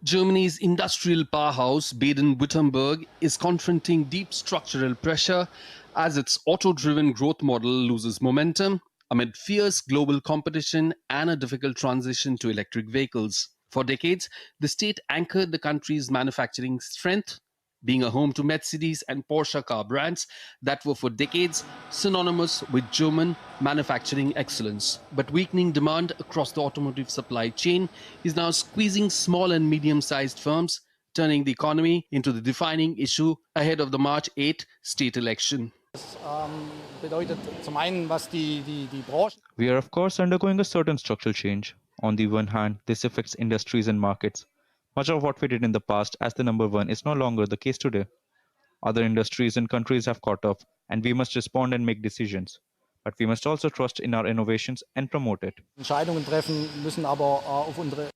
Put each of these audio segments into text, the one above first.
Germany's industrial powerhouse, Baden-Wuerttemberg, is confronting deep structural pressure as its auto-driven growth model loses momentum amid fierce global competition and a difficult transition to electric vehicles. For decades, the state anchored the country's manufacturing strength, being a home to Mercedes and Porsche car brands that were for decades synonymous with German manufacturing excellence. But weakening demand across the automotive supply chain is now squeezing small and medium sized firms, turning the economy into the defining issue ahead of the March 8 state election. Bedeutet zum einen, was die Branche. We are, of course, undergoing a certain structural change. On the one hand, this affects industries and markets. Much of what we did in the past as the number one is no longer the case today. Other industries and countries have caught up, and we must respond and make decisions. But we must also trust in our innovations and promote it. Entscheidungen treffen müssen aber auf unsere.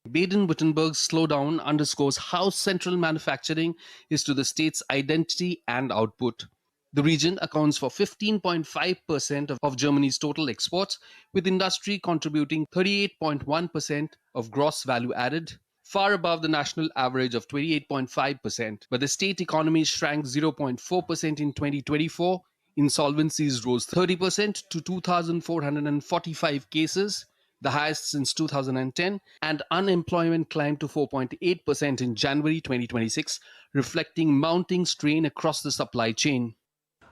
Baden-Württemberg's slowdown underscores how central manufacturing is to the state's identity and output. The region accounts for 15.5% of Germany's total exports, with industry contributing 38.1% of gross value added, far above the national average of 28.5%. But the state economy shrank 0.4% in 2024. Insolvencies rose 30% to 2,445 cases, the highest since 2010, and unemployment climbed to 4.8% in January 2026, reflecting mounting strain across the supply chain.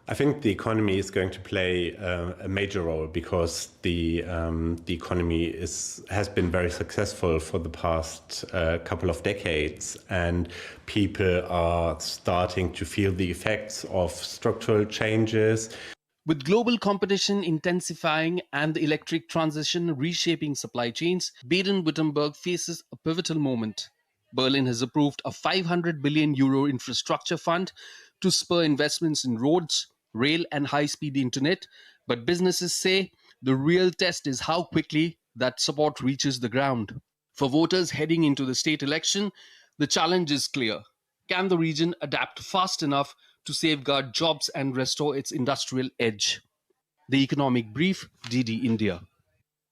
I think the economy is going to play a major role because the economy has been very successful for the past couple of decades, and people are starting to feel the effects of structural changes. With global competition intensifying and the electric transition reshaping supply chains, Baden-Württemberg faces a pivotal moment. Berlin has approved a 500 billion euro infrastructure fund to spur investments in roads, rail and high-speed internet, but businesses say the real test is how quickly that support reaches the ground. For voters heading into the state election, the challenge is clear. Can the region adapt fast enough to safeguard jobs and restore its industrial edge? The Economic Brief, DD India.